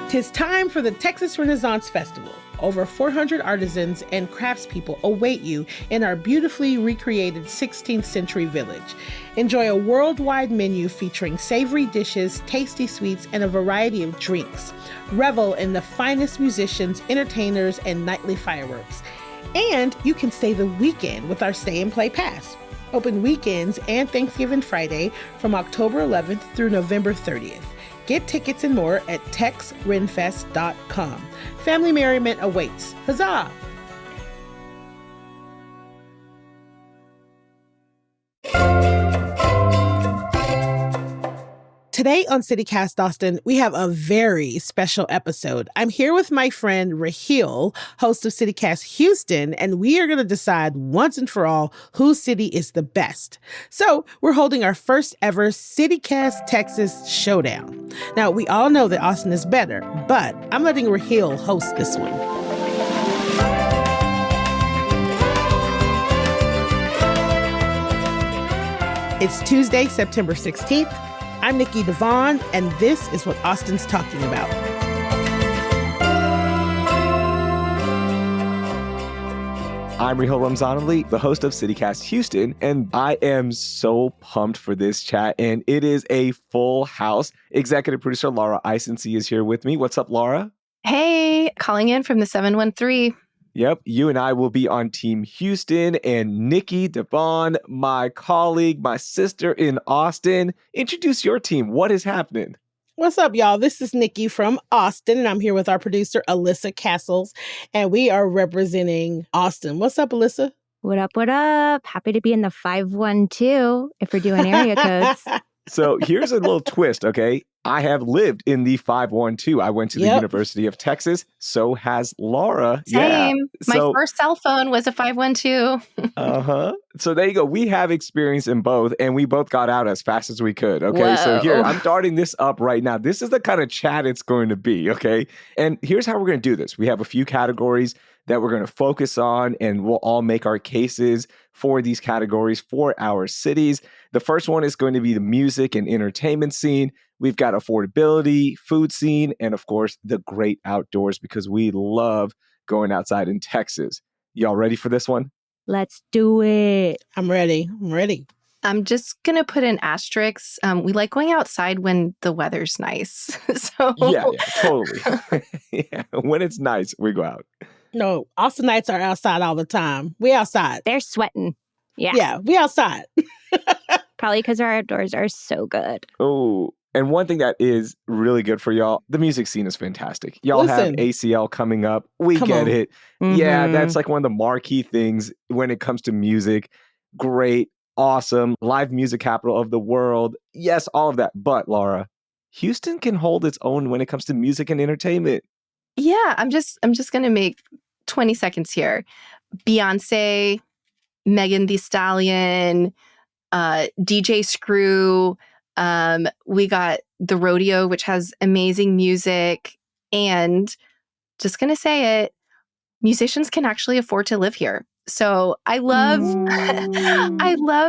'Tis time for the Texas Renaissance Festival. Over 400 artisans and craftspeople await you in our beautifully recreated 16th century village. Enjoy a worldwide menu featuring savory dishes, tasty sweets, and a variety of drinks. Revel in the finest musicians, entertainers, and nightly fireworks. And you can stay the weekend with our Stay and Play Pass. Open weekends and Thanksgiving Friday from October 11th through November 30th. Get tickets and more at texrenfest.com. Family merriment awaits. Huzzah! Today on City Cast Austin, we have a very special episode. I'm here with my friend Raheel, host of City Cast Houston, and we are going to decide once and for all whose city is the best. So we're holding our first ever City Cast Texas Showdown. Now, we all know that Austin is better, but I'm letting Raheel host this one. It's Tuesday, September 16th. I'm Nikki DaVaughn, and this is what Austin's talking about. I'm Raheel Ramzanali, the host of City Cast Houston, and I am so pumped for this chat, and it is a full house. Executive producer Laura Isensee is here with me. What's up, Laura? Hey, calling in from the 713. Yep, you and I will be on Team Houston, and Nikki DaVaughn, my colleague, my sister in Austin. Introduce your team. What is happening? What's up, y'all? This is Nikki from Austin, and I'm here with our producer, Elissa Castles, and we are representing Austin. What's up, Elissa? What up, what up? Happy to be in the 512 if we're doing area codes. So here's a little twist, okay? I have lived in the 512. I went to the University of Texas. So has Laura. Same. Yeah. My first cell phone was a 512. So there you go. We have experience in both, and we both got out as fast as we could. Okay. Whoa. So here, I'm starting this up right now. This is the kind of chat it's going to be. Okay. And here's how we're going to do this. We have a few categories that we're going to focus on, and we'll all make our cases for these categories for our cities. The first one is going to be the music and entertainment scene. We've got affordability, food scene, and of course, the great outdoors, because we love going outside in Texas. Y'all ready for this one? Let's do it. I'm ready. I'm just going to put in asterisks. We like going outside when the weather's nice. Yeah, totally. Yeah, when it's nice, we go out. No, Austinites are outside all the time. We outside. They're sweating. Yeah, we outside. Probably because our outdoors are so good. Oh, and one thing that is really good for y'all, the music scene is fantastic. Y'all have ACL coming up. We get it. Mm-hmm. Yeah, that's like one of the marquee things when it comes to music. Great, awesome, live music capital of the world. Yes, all of that. But Laura, Houston can hold its own when it comes to music and entertainment. Yeah, I'm just going to make 20 seconds here. Beyonce, Megan Thee Stallion, DJ Screw. We got The Rodeo, which has amazing music. And just going to say it, musicians can actually afford to live here. So I love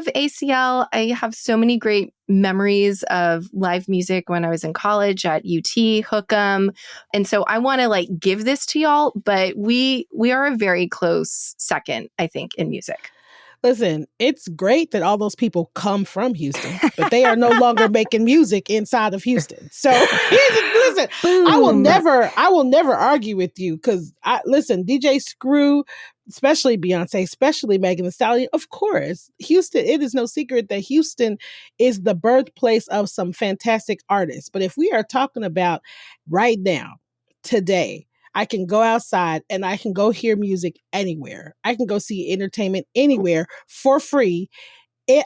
ACL. I have so many great memories of live music when I was in college at UT, Hook 'em. And so I want to give this to y'all, but we are a very close second, I think, in music. Listen, it's great that all those people come from Houston, but they are no longer making music inside of Houston. So listen, I will never argue with you because DJ Screw, especially Beyonce, especially Megan Thee Stallion, of course, Houston, it is no secret that Houston is the birthplace of some fantastic artists. But if we are talking about right now, today, I can go outside and I can go hear music anywhere. I can go see entertainment anywhere for free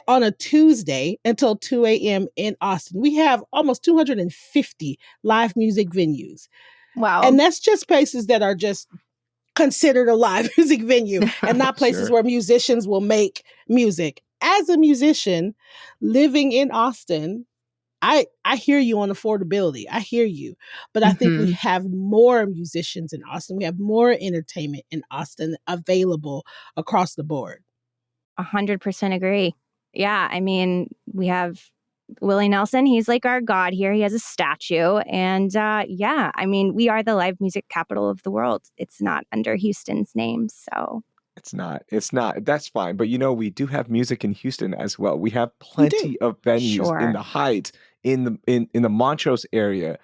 on a Tuesday until 2 a.m. in Austin. We have almost 250 live music venues. Wow. And that's just places that are just considered a live music venue and not places where musicians will make music. As a musician living in Austin, I hear you on affordability. I hear you. But I think we have more musicians in Austin. We have more entertainment in Austin available across the board. 100% agree. Yeah, I mean, we have Willie Nelson, he's like our god here. He has a statue. And yeah, I mean, we are the live music capital of the world. It's not under Houston's name. So It's not. It's not. That's fine. But we do have music in Houston as well. We have We do. plenty of venues in Sure. the Heights, in the Montrose area.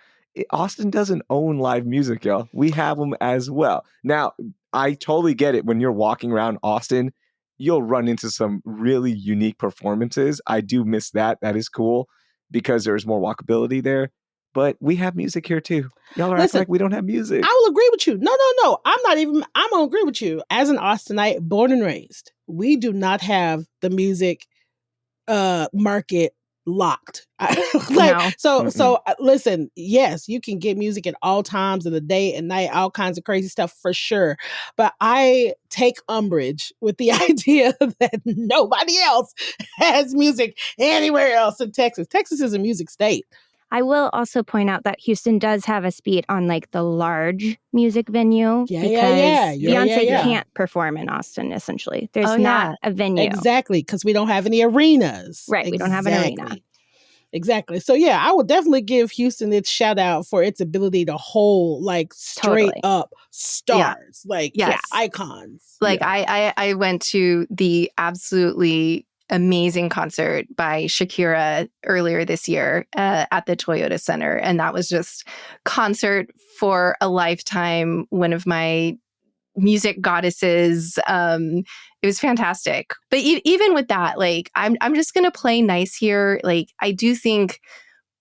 Austin doesn't own live music, y'all. We have them as well. Now, I totally get it. When you're walking around Austin, you'll run into some really unique performances. I do miss that. That is cool because there's more walkability there. But we have music here too. Y'all are acting Listen, like we don't have music. I will agree with you. No. I'm going to agree with you. As an Austinite, born and raised, we do not have the music market locked. No. So listen, yes, you can get music at all times of the day and night, all kinds of crazy stuff for sure. But I take umbrage with the idea that nobody else has music anywhere else in Texas. Texas is a music state. I will also point out that Houston does have a beat on like the large music venue Yeah. Beyonce Yeah. can't perform in Austin, essentially. There's Oh, not a venue. Exactly, because we don't have any arenas. Right, we don't have an arena. Exactly. So yeah, I would definitely give Houston its shout out for its ability to hold like straight Totally. up stars, like Yes. icons. Like Yeah. I went to the absolutely amazing concert by Shakira earlier this year at the Toyota Center. And that was just concert for a lifetime. One of my music goddesses. It was fantastic. But even with that, like, I'm just going to play nice here. Like, I do think,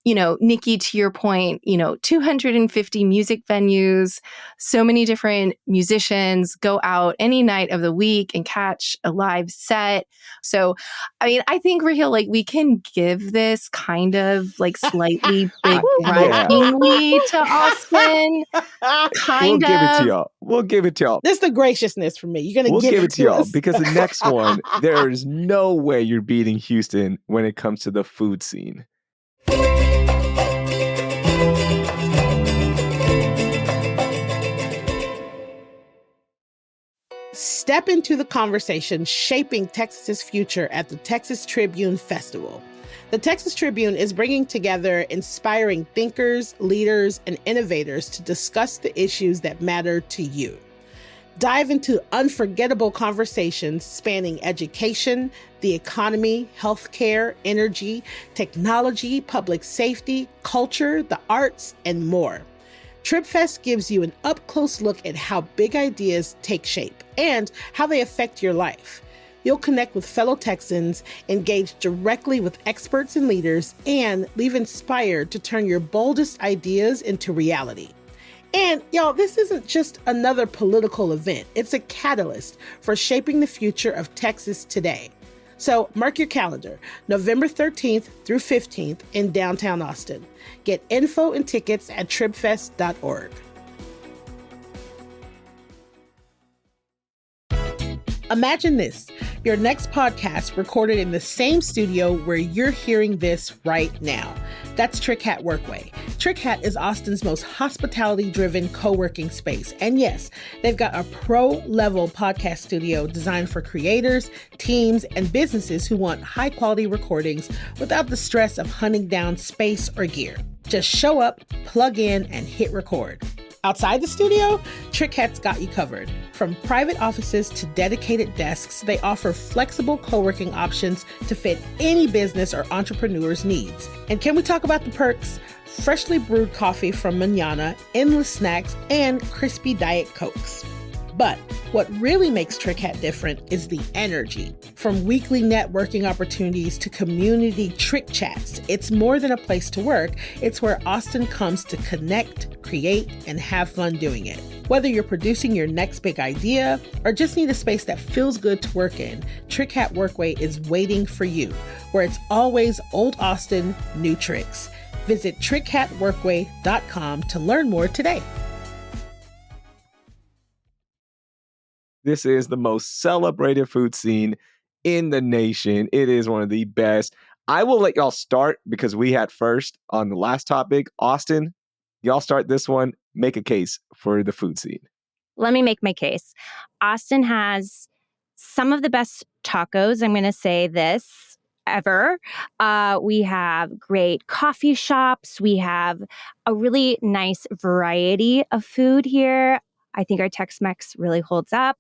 Nikki, to your point, 250 music venues, so many different musicians go out any night of the week and catch a live set. So, I mean, I think, Raheel, like, we can give this kind of like slightly begrudgingly to Austin. We'll give it to y'all. We'll give it to y'all. This is the graciousness for me. You're gonna give it to y'all us. because the next one, there is no way you're beating Houston when it comes to the food scene. Step into the conversation shaping Texas's future at the Texas Tribune Festival. The Texas Tribune is bringing together inspiring thinkers, leaders, and innovators to discuss the issues that matter to you. Dive into unforgettable conversations spanning education, the economy, healthcare, energy, technology, public safety, culture, the arts, and more. TribFest gives you an up-close look at how big ideas take shape and how they affect your life. You'll connect with fellow Texans, engage directly with experts and leaders, and leave inspired to turn your boldest ideas into reality. And y'all, this isn't just another political event. It's a catalyst for shaping the future of Texas today. So mark your calendar, November 13th through 15th in downtown Austin. Get info and tickets at tribfest.org. Imagine this, your next podcast recorded in the same studio where you're hearing this right now. That's Trick Hat Workway. Trick Hat is Austin's most hospitality-driven co-working space. And yes, they've got a pro-level podcast studio designed for creators, teams, and businesses who want high-quality recordings without the stress of hunting down space or gear. Just show up, plug in, and hit record. Outside the studio, Trick Hat's got you covered. From private offices to dedicated desks, they offer flexible co-working options to fit any business or entrepreneur's needs. And can we talk about the perks? Freshly brewed coffee from Manana, endless snacks, and crispy Diet Cokes. But what really makes Trick Hat different is the energy. From weekly networking opportunities to community trick chats, it's more than a place to work. It's where Austin comes to connect, create, and have fun doing it. Whether you're producing your next big idea or just need a space that feels good to work in, Trick Hat Workway is waiting for you, where it's always old Austin, new tricks. Visit trickhatworkway.com to learn more today. This is the most celebrated food scene in the nation. It is one of the best. I will let y'all start because we had first on the last topic. Austin, y'all start this one. Make a case for the food scene. Let me make my case. Austin has some of the best tacos. I'm going to say this. ever. We have great coffee shops. We have a really nice variety of food here. I think our Tex-Mex really holds up.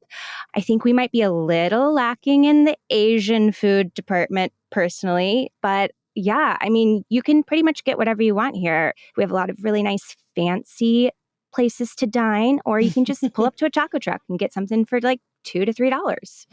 I think we might be a little lacking in the Asian food department personally, but yeah, I mean, you can pretty much get whatever you want here. We have a lot of really nice, fancy places to dine, or you can just pull up to a taco truck and get something for like $2 to $3.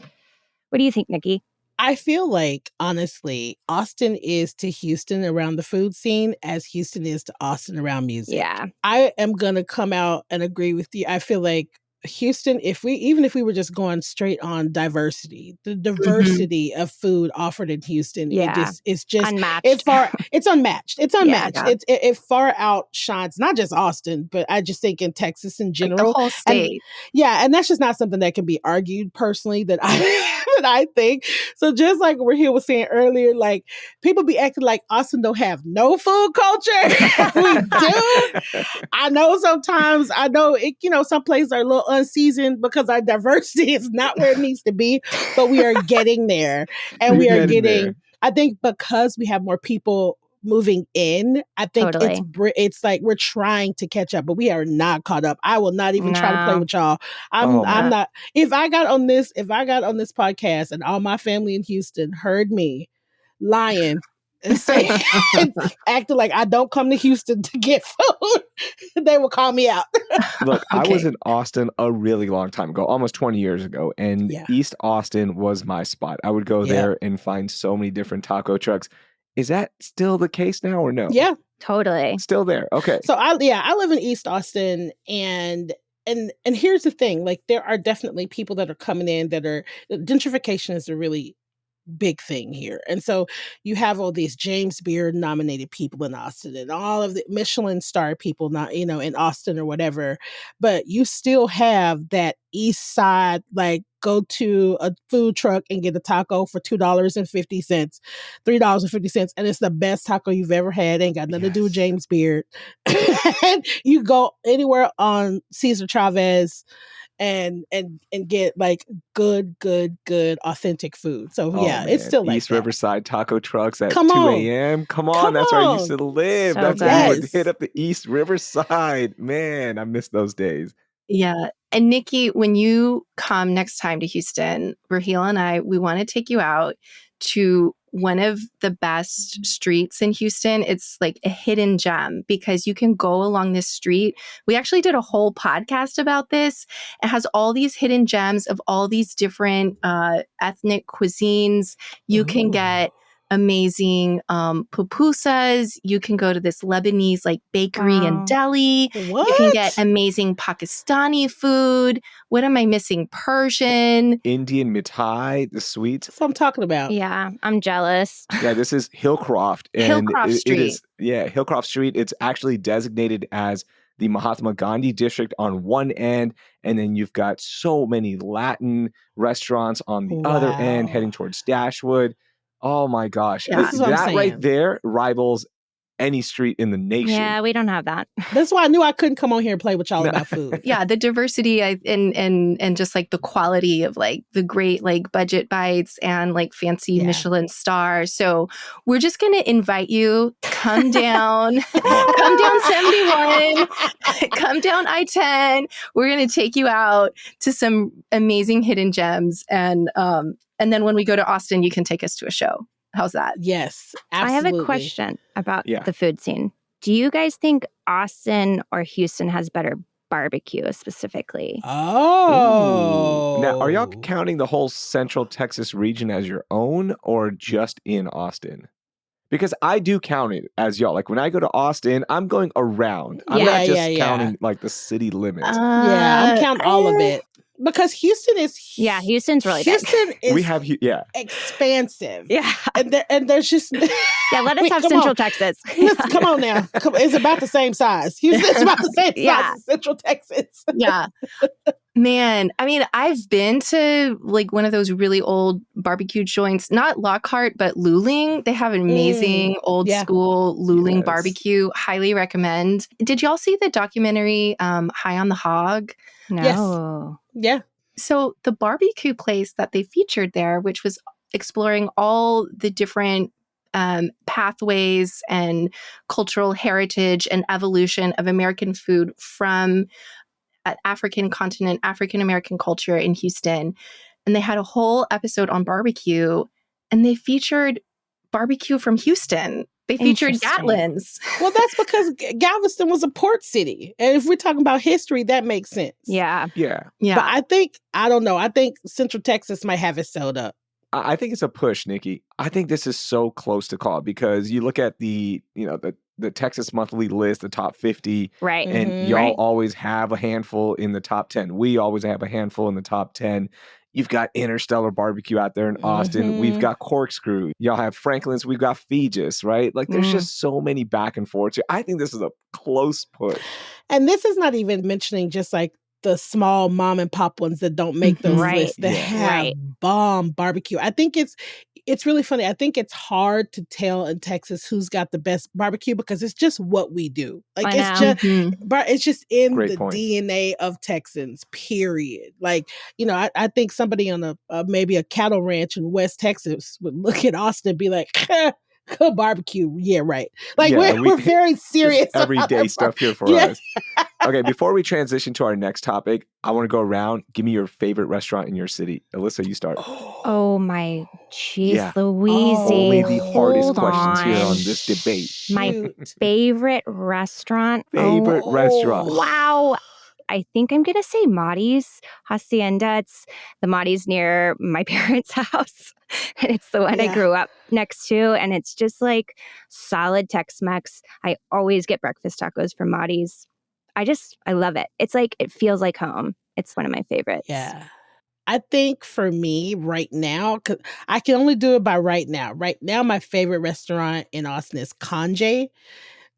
What do you think, Nikki? I feel like, honestly, Austin is to Houston around the food scene as Houston is to Austin around music. Yeah. I am going to come out and agree with you. I feel like Houston, even if we were just going straight on diversity, the diversity of food offered in Houston, it's just unmatched. It's unmatched. It's unmatched. Yeah. It far outshines not just Austin, but I just think in Texas in general, like the whole state. And that's just not something that can be argued personally that I think. So just like Raheel was saying earlier, like people be acting like Austin don't have no food culture. We do. I know sometimes, some places are a little unseasoned because our diversity is not where it needs to be, but we are getting there. And we are getting, I think because we have more people moving in, I think it's like we're trying to catch up, but we are not caught up. I will not even try to play with y'all. I'm not. If I got on this podcast and all my family in Houston heard me lying and say acting like I don't come to Houston to get food, they will call me out. Look, I was in Austin a really long time ago, almost 20 years ago, and East Austin was my spot. I would go there and find so many different taco trucks. Is that still the case now or no? Yeah, totally. Still there. Okay. So I live in East Austin, and here's the thing, like there are definitely people that are coming in that are gentrification is a really big thing here. And so you have all these James Beard nominated people in Austin and all of the Michelin star people not, in Austin or whatever. But you still have that East Side, like go to a food truck and get a taco for $2.50, $3.50. And it's the best taco you've ever had. Ain't got nothing to do with James Beard. And you go anywhere on Cesar Chavez and get like good authentic food. So it's still like East that. Riverside taco trucks at Come 2 on. a.m. Come on, that's where I used to live. So that's good. when we would hit up the East Riverside. Man, I miss those days. Yeah. And Nikki, when you come next time to Houston, Raheel and I, we want to take you out to one of the best streets in Houston. It's like a hidden gem because you can go along this street. We actually did a whole podcast about this. It has all these hidden gems of all these different ethnic cuisines. You can get amazing pupusas. You can go to this Lebanese like bakery and deli. What? You can get amazing Pakistani food. What am I missing? Persian. Indian mithai, the sweets. That's what I'm talking about. Yeah, I'm jealous. Yeah, this is Hillcroft. And Hillcroft Street. It is, Hillcroft Street. It's actually designated as the Mahatma Gandhi district on one end, and then you've got so many Latin restaurants on the other end heading towards Dashwood. Oh my gosh. This is what I'm saying. Right there rivals any street in the nation. Yeah, we don't have that. That's why I knew I couldn't come on here and play with y'all about food. Yeah, the diversity and just like the quality of like the great like budget bites and like fancy Michelin stars. So we're just going to invite you, come down, come down 71, come down I-10. We're going to take you out to some amazing hidden gems. And then when we go to Austin, you can take us to a show. How's that? Yes, absolutely. I have a question about the food scene. Do you guys think Austin or Houston has better barbecue specifically? Oh. Ooh. Now, are y'all counting the whole Central Texas region as your own or just in Austin? Because I do count it as y'all. Like when I go to Austin, I'm going around. I'm not just counting like the city limits. I'm counting all of it. Because Houston is... Yeah, Houston's really big. Houston is we have, expansive. Yeah. And there's just... Yeah, let us have Central Texas. Come on now. It's about the same size. Houston's about the same size as Central Texas. Yeah. Man, I mean, I've been to like one of those really old barbecue joints, not Lockhart, but Luling. They have an amazing old school Luling barbecue. Highly recommend. Did y'all see the documentary High on the Hog? No. Yes. Yeah. So the barbecue place that they featured there, which was exploring all the different pathways and cultural heritage and evolution of American food from African continent, African American culture in Houston. And they had a whole episode on barbecue, and they featured barbecue from Houston. They featured Interesting. Gatlin's. Well, that's because Galveston was a port city. And if we're talking about history, that makes sense. Yeah. Yeah. Yeah. But I don't know. I think Central Texas might have it sewed up. I think it's a push, Nikki. I think this is so close to call because you look at the Texas Monthly list, the top 50, Right. and Mhm. y'all Right. always have a handful in the top 10. We always have a handful in the top 10. You've got Interstellar Barbecue out there in Austin. We've Mhm. got Corkscrew. Y'all have Franklin's. We've got Fegus, right? Like there's Mm. just so many back and forths. I think this is a close push. And this is not even mentioning just like the small mom and pop ones that don't make those Right. lists that Yeah. have Right. bomb barbecue. I think it's really funny. I think it's hard to tell in Texas who's got the best barbecue because it's just what we do. Like I it's know. just Mhm. but it's just in Great the point. DNA of Texans, period. Like, I think somebody on maybe a cattle ranch in West Texas would look at Austin and be like, good barbecue. Yeah, right. Like Yeah, we're very just serious about everyday that stuff here for Yeah. us. Okay, before we transition to our next topic, I want to go around. Give me your favorite restaurant in your city. Elissa, you start. Oh my jeez, Yeah. Louise. Only the hardest Hold questions here on on. this debate. My Shoot. favorite restaurant. Favorite Oh. restaurant. Wow. I think I'm going to say Maudie's Hacienda. It's the Maudie's near my parents' house. And it's the one I Yeah. grew up next to. And it's just like solid Tex-Mex. I always get breakfast tacos from Maudie's. I love it. It's like, it feels like home. It's one of my favorites. Yeah. I think for me right now, because I can only do it by right now. Right now, my favorite restaurant in Austin is Conje.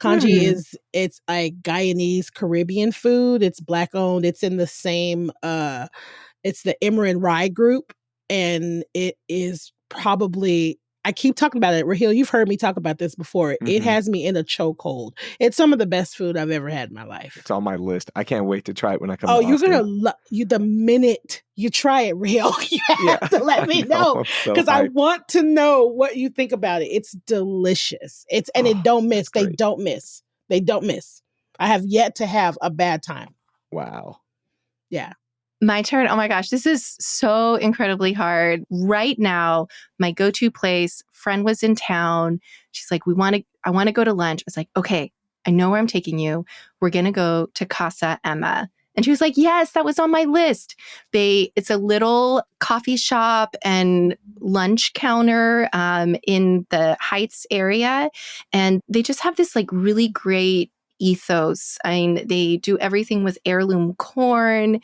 Conje it's a Guyanese Caribbean food. It's Black owned. It's in the same it's the Emmer Rye group. And it is probably I keep talking about it. Raheel, you've heard me talk about this before. It Mhm. has me in a chokehold. It's some of the best food I've ever had in my life. It's on my list. I can't wait to try it when I come Oh, to you're Austin. gonna love you the minute you try it, Raheel. You have to let me know I'm so because I hyped. want to know what you think about it. It's delicious. It don't miss. They great. don't miss. They don't miss. I have yet to have a bad time. Wow. Yeah. My turn. Oh my gosh, this is so incredibly hard. Right now, my go-to place, friend was in town. She's like, I want to go to lunch. I was like, okay, I know where I'm taking you. We're going to go to Casa Emma. And she was like, yes, that was on my list. It's a little coffee shop and lunch counter in the Heights area. And they just have this like really great ethos. I mean, they do everything with heirloom corn.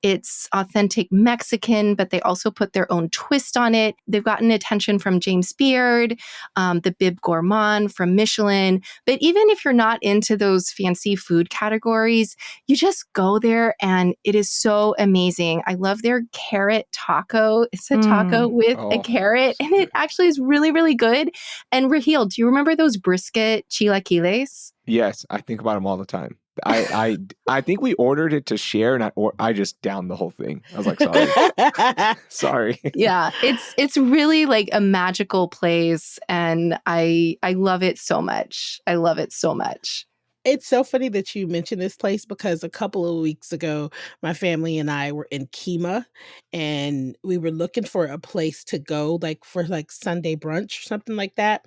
It's authentic Mexican, but they also put their own twist on it. They've gotten attention from James Beard, the Bib Gourmand from Michelin. But even if you're not into those fancy food categories, you just go there and it is so amazing. I love their carrot taco. It's a taco with a Oh, carrot, so and it good. actually is really, really good. And Raheel, do you remember those brisket chilaquiles? Yes, I think about them all the time. I think we ordered it to share, and I just downed the whole thing. I was like, sorry, sorry. Yeah, it's really like a magical place, and I love it so much. I love it so much. It's so funny that you mentioned this place because a couple of weeks ago, my family and I were in Kemah and we were looking for a place to go, like for like Sunday brunch or something like that.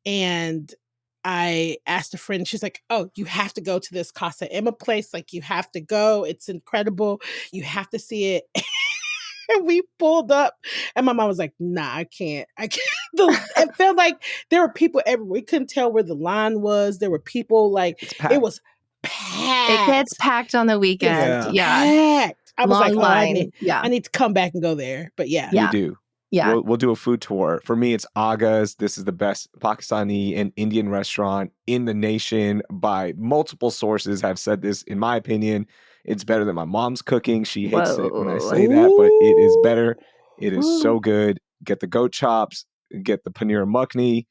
And I asked a friend, she's like, oh, you have to go to this Casa Emma place. Like, you have to go. It's incredible. You have to see it. And we pulled up, and my mom was like, nah, I can't. It felt like there were people everywhere. We couldn't tell where the line was. There were people like, It's packed. it was It packed. gets packed on the weekend. Yeah. Yeah. Packed. I was Long like, oh, line. I need to come back and go there. But yeah. Yeah. You do. Yeah. We'll do a food tour. For me, it's Aga's. This is the best Pakistani and Indian restaurant in the nation by multiple sources. Have said this, in my opinion, it's better than my mom's cooking. She hates it when I Whoa. say that, but it is better. It is Ooh. so good. Get the goat chops, get the paneer makhni.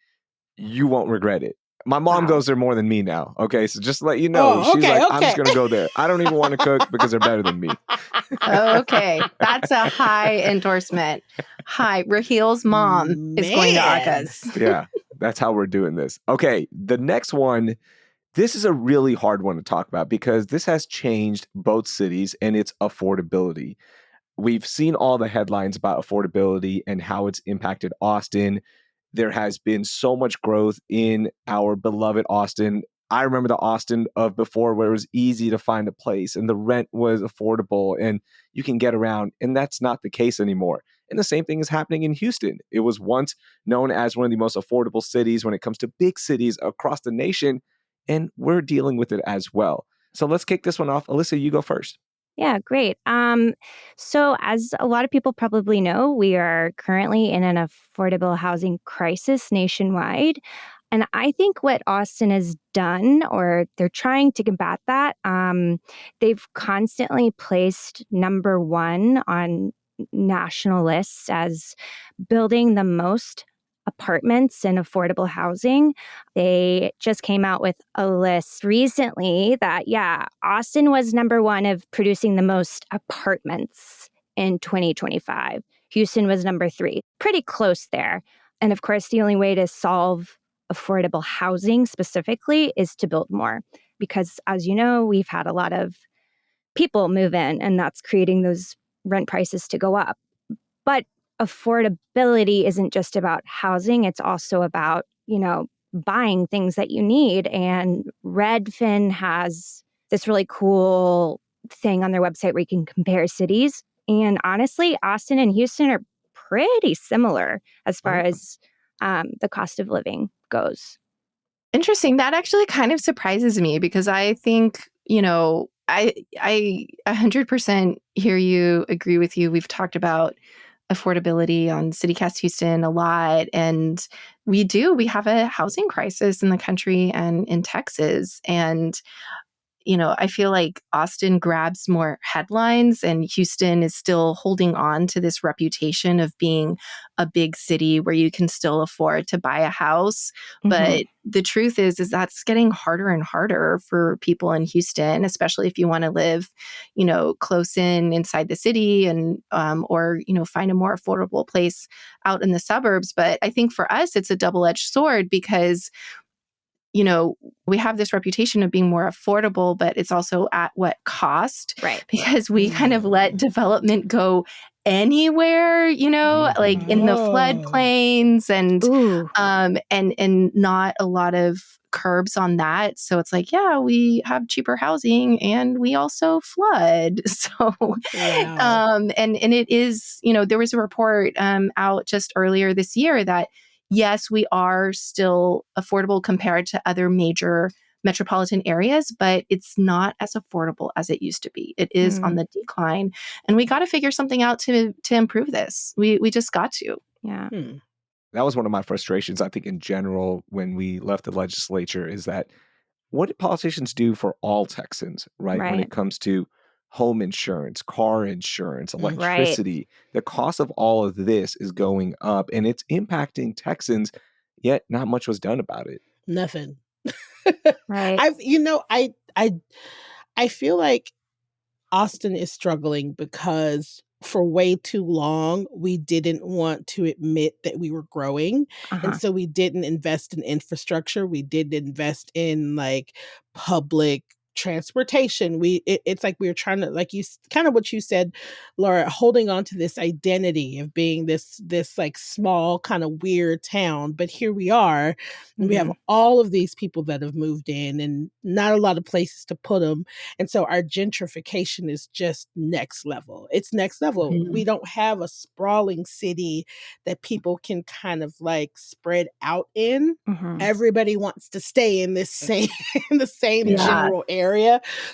You won't regret it. My mom Wow. goes there more than me now. Okay, so just to let you know, Oh, she's okay, like, I'm just okay. gonna go there. I don't even want to cook because they're better than me. Okay, that's a high endorsement. Hi, Raheel's mom is going to Man. Aka's. Yeah, that's how we're doing this. Okay, the next one, this is a really hard one to talk about because this has changed both cities and its affordability. We've seen all the headlines about affordability and how it's impacted Austin. There has been so much growth in our beloved Austin. I remember the Austin of before where it was easy to find a place and the rent was affordable and you can get around. And that's not the case anymore. And the same thing is happening in Houston. It was once known as one of the most affordable cities when it comes to big cities across the nation. And we're dealing with it as well. So let's kick this one off. Elissa, you go first. Yeah, great. So as a lot of people probably know, we are currently in an affordable housing crisis nationwide. And I think what Austin has done, or they're trying to combat that, they've constantly placed number one on national lists as building the most apartments and affordable housing. They just came out with a list recently that, yeah, Austin was number one of producing the most apartments in 2025. Houston was number three, pretty close there. And of course, the only way to solve affordable housing specifically is to build more. Because as you know, we've had a lot of people move in, and that's creating those rent prices to go up. But affordability isn't just about housing, it's also about, buying things that you need. And Redfin has this really cool thing on their website where you can compare cities. And honestly, Austin and Houston are pretty similar as far as the cost of living goes. Interesting. That actually kind of surprises me because I think, I 100% hear you, agree with you. We've talked about affordability on City Cast Houston a lot. And we have a housing crisis in the country and in Texas. And I feel like Austin grabs more headlines and Houston is still holding on to this reputation of being a big city where you can still afford to buy a house. But the truth is that's getting harder and harder for people in Houston, especially if you want to live, close inside the city and, or, find a more affordable place out in the suburbs. But I think for us, it's a double-edged sword because we have this reputation of being more affordable, but it's also at what cost? Right. Because we kind of let development go anywhere, like in the floodplains and not a lot of curbs on that. So it's like, yeah, we have cheaper housing and we also flood. So, Wow. and it is, there was a report out just earlier this year that yes, we are still affordable compared to other major metropolitan areas, but it's not as affordable as it used to be. It is on the decline, and we got to figure something out to improve this. We just got to. Yeah. That was one of my frustrations, I think, in general, when we left the legislature, is that what did politicians do for all Texans, right? When it comes to home insurance, car insurance, electricity, the cost of all of this is going up and it's impacting Texans, yet not much was done about it. Nothing. Right. I feel like Austin is struggling because for way too long, we didn't want to admit that we were growing. And so we didn't invest in infrastructure. We didn't invest in like public transportation. It's like we were trying to, like kind of what you said, Laura, holding on to this identity of being this like small kind of weird town. But here we are, and we have all of these people that have moved in and not a lot of places to put them. And so our gentrification is just next level. It's next level. We don't have a sprawling city that people can kind of like spread out in. Everybody wants to stay in this same in the same general area.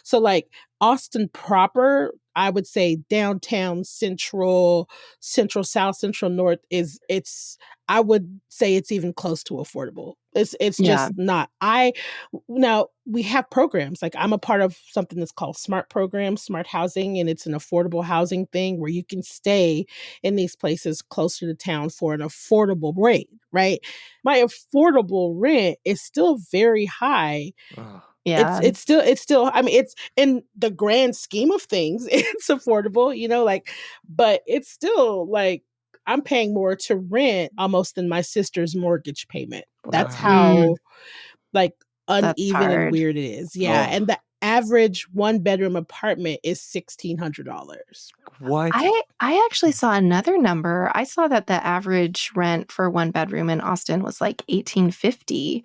So like Austin proper, I would say downtown, central south, central north I would say it's even close to affordable. It's Yeah. just not. Now we have programs. Like I'm a part of something that's called SMART program, Smart Housing, and it's an affordable housing thing where you can stay in these places closer to town for an affordable rate, right? My affordable rent is still very high. Ugh. Yeah. It's still, I mean, it's in the grand scheme of things, it's affordable, like, but it's still like I'm paying more to rent almost than my sister's mortgage payment. That's Wow. how like That's uneven and hard. weird it is. Yeah. Oh, And the average 1 bedroom apartment is $1,600. what? I actually saw another number. I saw that the average rent for one bedroom in Austin was like $1,850,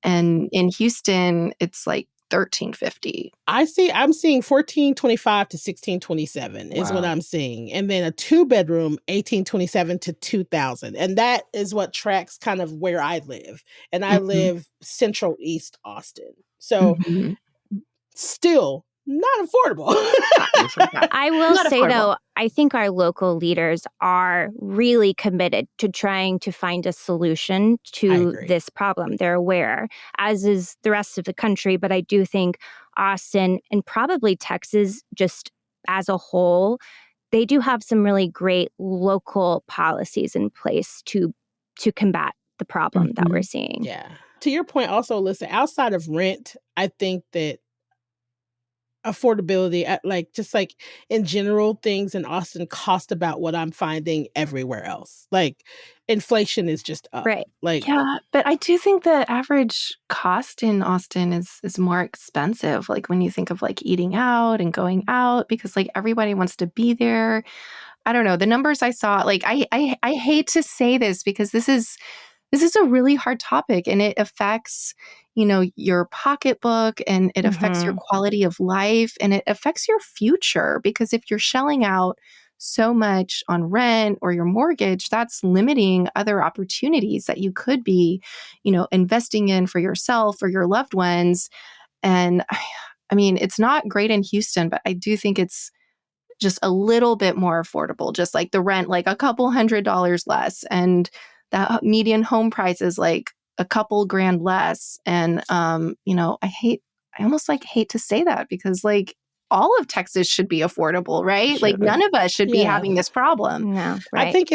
and in Houston it's like $1,350. I'm seeing 1425 to 1627 is what Wow. I'm seeing. And then a 2 bedroom, 1827 to 2000. And that is what tracks kind of where I live. And I Mhm. live Central East Austin. So Mhm. still not affordable. Listen, I will Not say, affordable. though, I think our local leaders are really committed to trying to find a solution I to agree. this problem. They're aware, as is the rest of the country. But I do think Austin and probably Texas, just as a whole, they do have some really great local policies in place to combat the problem that we're Mhm. seeing. Yeah. To your point, also, listen, outside of rent, I think that affordability, just like in general, things in Austin cost about what I'm finding everywhere else. Like inflation is just up. Right. Like, Yeah, but I do think the average cost in Austin is more expensive. Like when you think of like eating out and going out, because like everybody wants to be there. I don't know. The numbers I saw, like I hate to say this because this is a really hard topic, and it affects, your pocketbook, and it affects your Mhm. quality of life, and it affects your future, because if you're shelling out so much on rent or your mortgage, that's limiting other opportunities that you could be, investing in for yourself or your loved ones. And I mean, it's not great in Houston, but I do think it's just a little bit more affordable, just like the rent, like a couple $100 less. And that median home price is like a couple grand less. And, I almost like hate to say that because like all of Texas should be affordable, right? Like Should. none of us should be yeah. having this problem. No, I right. think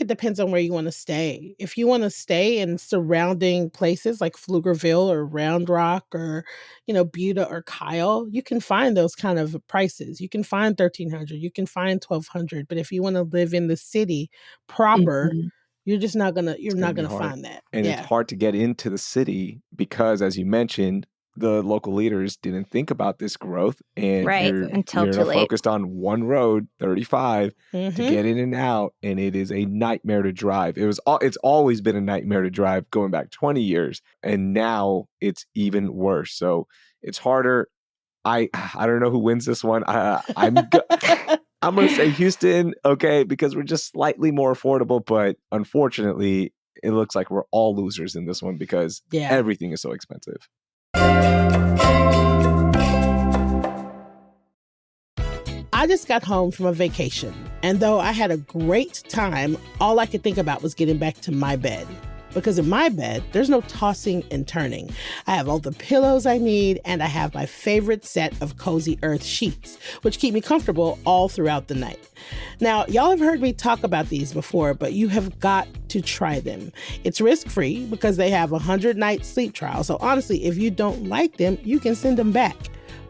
it depends on where you want to stay. If you want to stay in surrounding places like Pflugerville or Round Rock or, Buda or Kyle, you can find those kind of prices. You can find 1,300, you can find 1,200. But if you want to live in the city proper, Mhm. you're It's going not to be gonna hard. find that. And it's Yeah. hard to get into the city because, as you mentioned, the local leaders didn't think about this growth, and Right. you're Exactly. Until too late. focused on one road, 35, to Mm-hmm. get in and out, and it is a nightmare to drive. It's always been a nightmare to drive going back 20 years, and now it's even worse. So it's harder. I don't know who wins this one. I'm going to say Houston, okay, because we're just slightly more affordable, but unfortunately, it looks like we're all losers in this one because Yeah. everything is so expensive. I just got home from a vacation, and though I had a great time, all I could think about was getting back to my bed. Because in my bed, there's no tossing and turning. I have all the pillows I need, and I have my favorite set of Cozy Earth sheets, which keep me comfortable all throughout the night. Now, y'all have heard me talk about these before, but you have got to try them. It's risk-free because they have a 100-night sleep trial. So honestly, if you don't like them, you can send them back.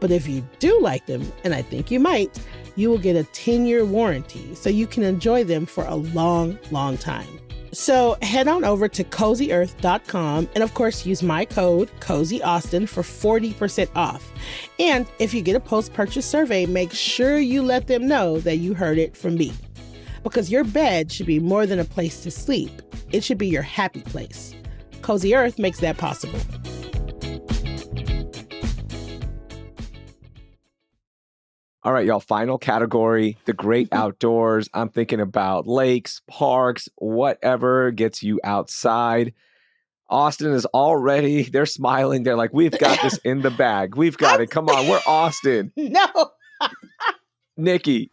But if you do like them, and I think you might, you will get a 10-year warranty, so you can enjoy them for a long, long time. So head on over to CozyEarth.com and of course use my code CozyAustin for 40% off. And if you get a post-purchase survey, make sure you let them know that you heard it from me. Because your bed should be more than a place to sleep. It should be your happy place. Cozy Earth makes that possible. All right, y'all, final category, the great outdoors. I'm thinking about lakes, parks, whatever gets you outside. Austin is already, they're smiling. They're like, we've got this in the bag. We've got it. Come on, we're Austin. No. Nikki,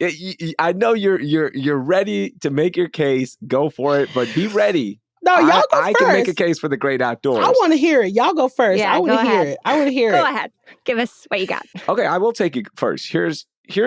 I know you're ready to make your case. Go for it, but be ready. No, y'all go I first. can make a case for the great outdoors. I want to hear it. Y'all go first. Yeah, I want to go hear ahead. it. I want to hear Go it. ahead. Give us what you got. Okay, I will take it first. Here's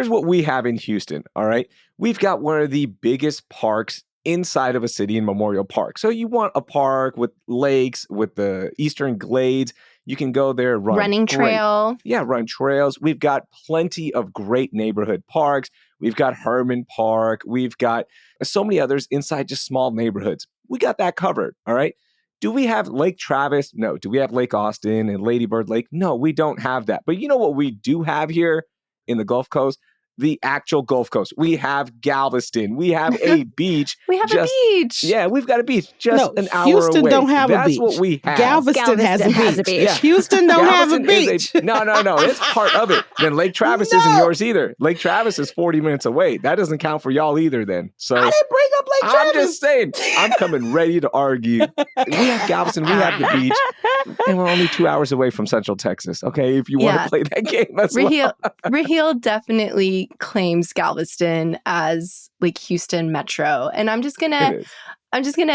what we have in Houston, all right? We've got one of the biggest parks inside of a city in Memorial Park. So you want a park with lakes, with the Eastern Glades. You can go there, Running trail. Yeah, run trails. We've got plenty of great neighborhood parks. We've got Herman Park. We've got so many others inside just small neighborhoods. We got that covered, all right? Do we have Lake Travis? No. Do we have Lake Austin and Lady Bird Lake? No, we don't have that. But you know what we do have here in the Gulf Coast? The actual Gulf Coast. We have Galveston. We have a beach. We have a beach. Yeah, we've got a beach just an hour Houston away. don't have a That's beach. what we have. Galveston has a beach. Yeah. Houston don't have a Galveston beach. No, it's part of it. Then Lake Travis isn't yours either. Lake Travis is 40 minutes away. That doesn't count for y'all either then. So I didn't bring up Lake Travis. I'm just saying, I'm coming ready to argue. We have Galveston, we have the beach, and we're only 2 hours away from Central Texas. Okay, if you want to play that game as well. Raheel definitely claims Galveston as like Houston Metro. And I'm just gonna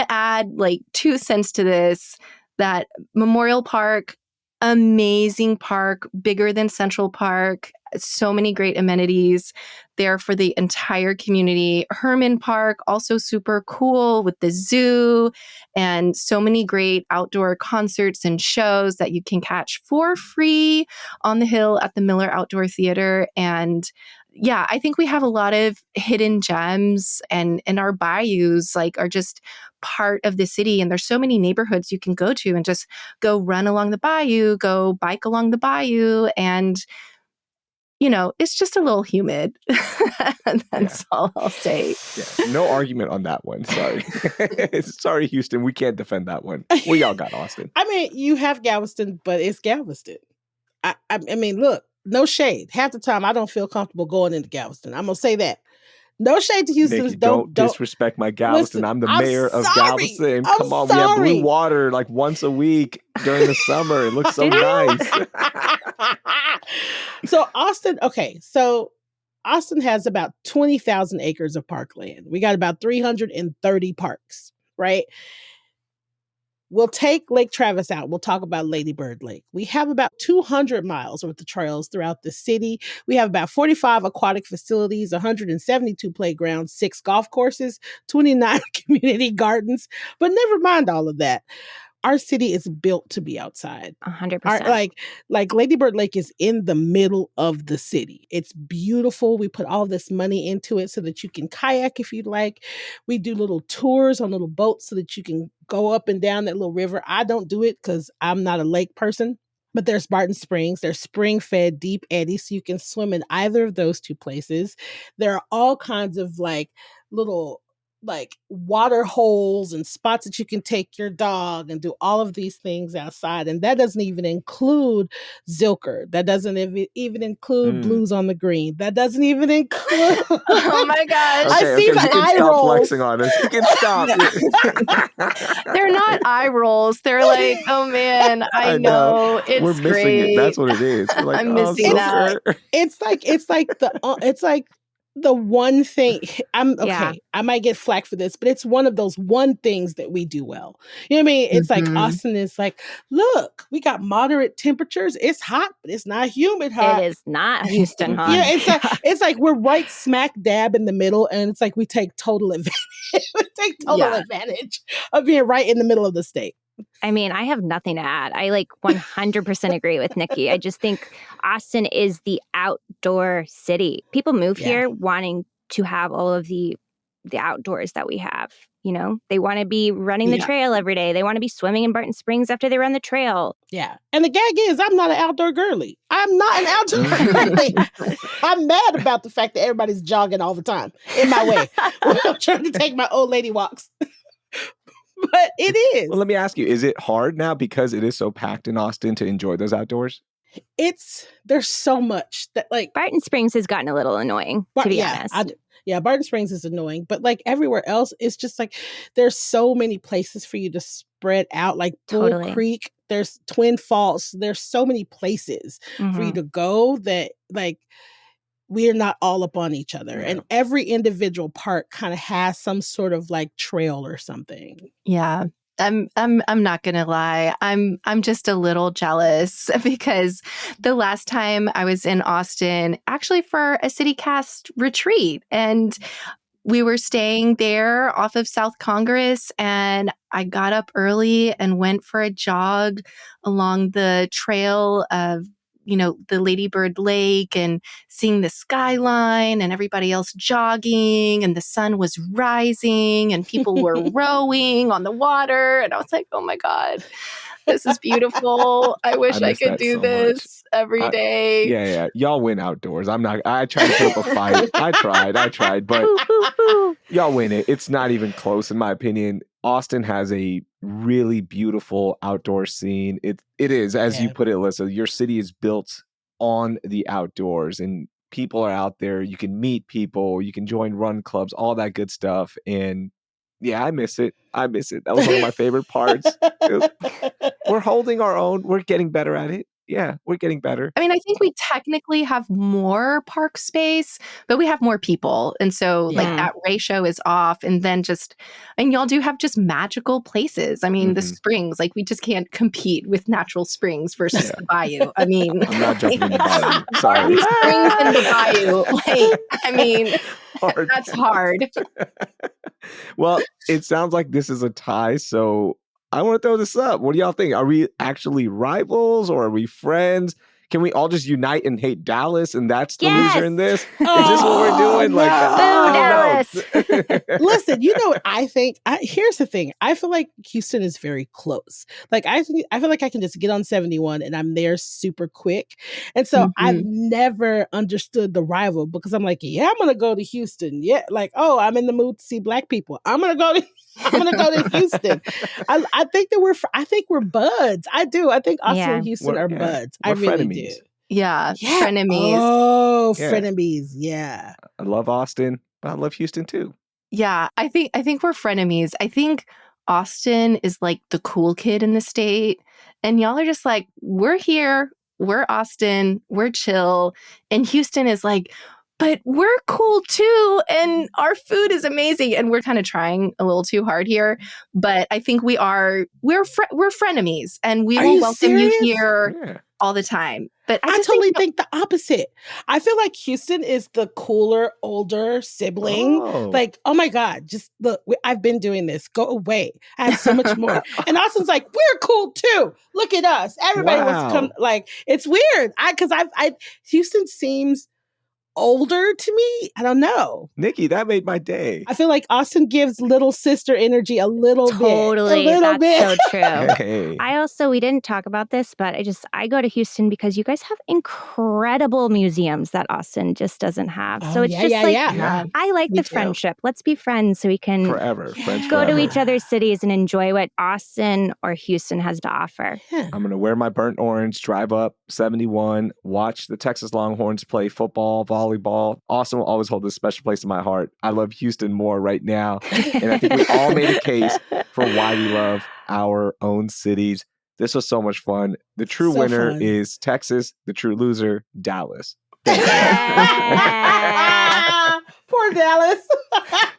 add like 2 cents to this, that Memorial Park, amazing park, bigger than Central Park, so many great amenities there for the entire community. Herman Park, also super cool with the zoo and so many great outdoor concerts and shows that you can catch for free on the hill at the Miller Outdoor Theater. And yeah, I think we have a lot of hidden gems, and our bayous like are just part of the city. And there's so many neighborhoods you can go to and just go run along the bayou, go bike along the bayou, and you know, it's just a little humid. That's all I'll say. Yeah, no argument on that one. Sorry. Sorry, Houston. We can't defend that one. We all got Austin. I mean, you have Galveston, but it's Galveston. I mean, look, no shade. Half the time, I don't feel comfortable going into Galveston. I'm going to say that. No shade to Houston. Nikki, don't disrespect my Galveston. Listen, I'm the mayor of Galveston. Come on, we have blue water like once a week during the summer. It looks so nice. So Austin, so Austin has about 20,000 acres of parkland. We got about 330 parks, right? We'll take Lake Travis out. We'll talk about Lady Bird Lake. We have about 200 miles worth of trails throughout the city. We have about 45 aquatic facilities, 172 playgrounds, 6 golf courses, 29 community gardens. But never mind all of that. Our city is built to be outside. 100%. Like Lady Bird Lake is in the middle of the city. It's beautiful. We put all this money into it so that you can kayak if you'd like. We do little tours on little boats so that you can go up and down that little river. I don't do it because I'm not a lake person. But there's Barton Springs. There's spring-fed deep eddies, so you can swim in either of those 2 places. There are all kinds of little water holes and spots that you can take your dog and do all of these things outside. And that doesn't even include Zilker. That doesn't even include Blues on the Green. That doesn't even include... Oh my gosh. I see the eye rolls. Flexing on us. You can stop. They're not eye rolls. They're like, oh man, I know. It's We're missing great. it. That's what it is. We're like, I'm missing that. It's like the one thing I might get flack for this, but it's one of those one things that we do well. You know what I mean? It's like Austin is like, look, we got moderate temperatures. It's hot, but it's not humid hot. It is not Houston hot. Yeah, it's like we're right smack dab in the middle, and it's like we take total advantage. Advantage of being right in the middle of the state. I mean, I have nothing to add. I 100% agree with Nikki. I just think Austin is the outdoor city. People move here wanting to have all of the outdoors that we have. You know, they want to be running the trail every day. They want to be swimming in Barton Springs after they run the trail. Yeah. And the gag is, I'm not an outdoor girly. I'm not an outdoor girly. I'm mad about the fact that everybody's jogging all the time in my way when I'm trying to take my old lady walks. But it is. Well, let me ask you, is it hard now because it is so packed in Austin to enjoy those outdoors? There's so much that Barton Springs has gotten a little annoying, to be honest. Barton Springs is annoying, but everywhere else, it's just there's so many places for you to spread out, like Bull Creek, there's Twin Falls, there's so many places for you to go that we're not all up on each other. And every individual park kind of has some sort of trail or something. Yeah. I'm not gonna lie. I'm just a little jealous because the last time I was in Austin, actually for a City Cast retreat, and we were staying there off of South Congress, and I got up early and went for a jog along the trail of, the Lady Bird Lake, and seeing the skyline and everybody else jogging, and the sun was rising and people were rowing on the water. And I was like, oh my God, this is beautiful. I wish I miss could that do so this every I- day. Yeah. Y'all win outdoors. I tried to put up a fight. I tried, but Boo, boo, boo. y'all win it. It's not even close, in my opinion. Austin has a really beautiful outdoor scene. It is, as you Yeah. put it, Alyssa, your city is built on the outdoors, and people are out there. You can meet people, you can join run clubs, all that good stuff. And yeah, I miss it. That was one of my favorite parts. We're holding our own. We're getting better at it. Yeah, we're getting better. I mean, I think we technically have more park space, but we have more people. And so like Yeah. that ratio is off. And then and y'all do have just magical places. I mean, the Mhm. springs, like we just can't compete with natural springs versus Yeah. the bayou. I mean, I'm not jumping in the bayou. are Sorry. these springs in the bayou? Like, I mean, Hard that's pass. hard. Well, it sounds like this is a tie, so I want to throw this up. What do y'all think? Are we actually rivals or are we friends? Can we all just unite and hate Dallas, and that's the loser in this? Is this what we're doing? No. I don't know. Listen, you know what I think? Here's the thing. I feel like Houston is very close. Like I feel like I can just get on 71 and I'm there super quick. And so I've never understood the rival because I'm like, yeah, I'm gonna go to Houston. Yeah, like, oh, I'm in the mood to see Black people. I'm gonna go to Houston. I think that I think we're buds. I do. I think Austin and Houston are buds. I We're really frenemies. do. Yeah. Yeah. Frenemies. Oh, Yeah. frenemies. Yeah. I love Austin, but I love Houston too. Yeah, I think we're frenemies. I think Austin is like the cool kid in the state, and y'all are just like, we're here, we're Austin, we're chill, and Houston is like, but we're cool too, and our food is amazing, and we're kind of trying a little too hard here. But I think we're frenemies, and we Are will you welcome serious? you here Yeah. all the time. But I I just totally think the opposite. I feel like Houston is the cooler, older sibling. Oh. Like, oh my God, just look, I've been doing this. Go away. I have so much more. And Austin's like, we're cool too. Look at us. Everybody wants to come. Wow. Like, it's weird. Because Houston seems older to me. I don't know. Nikki, that made my day. I feel like Austin gives little sister energy a little Totally. bit. A little That's bit. so true. Hey. We didn't talk about this, but I go to Houston because you guys have incredible museums that Austin just doesn't have. So it's Yeah. I like Me the too. friendship. Let's be friends so we can Forever. Friends go to forever. each other's cities and enjoy what Austin or Houston has to offer. Yeah. I'm going to wear my burnt orange, drive up 71, watch the Texas Longhorns play football, volleyball. Austin will always hold a special place in my heart. I love Houston more right now. And I think we all made a case for why we love our own cities. This was so much fun. The true So winner fun. is Texas. The true loser, Dallas. Yeah. Poor Dallas.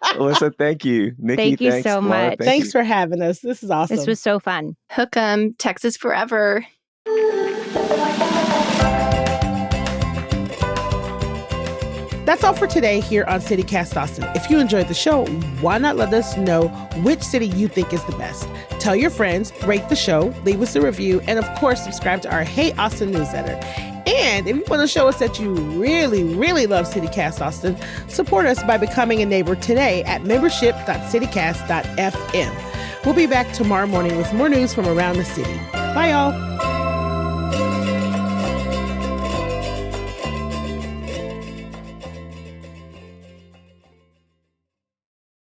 Alyssa, thank you. Nikki, Thank you thanks. so Laura, much. Thanks for having us. This is awesome. This was so fun. Hook 'em, Texas forever. That's all for today here on City Cast Austin. If you enjoyed the show, why not let us know which city you think is the best? Tell your friends, rate the show, leave us a review, and of course, subscribe to our Hey Austin newsletter. And if you want to show us that you really, really love City Cast Austin, support us by becoming a neighbor today at membership.citycast.fm. We'll be back tomorrow morning with more news from around the city. Bye, y'all.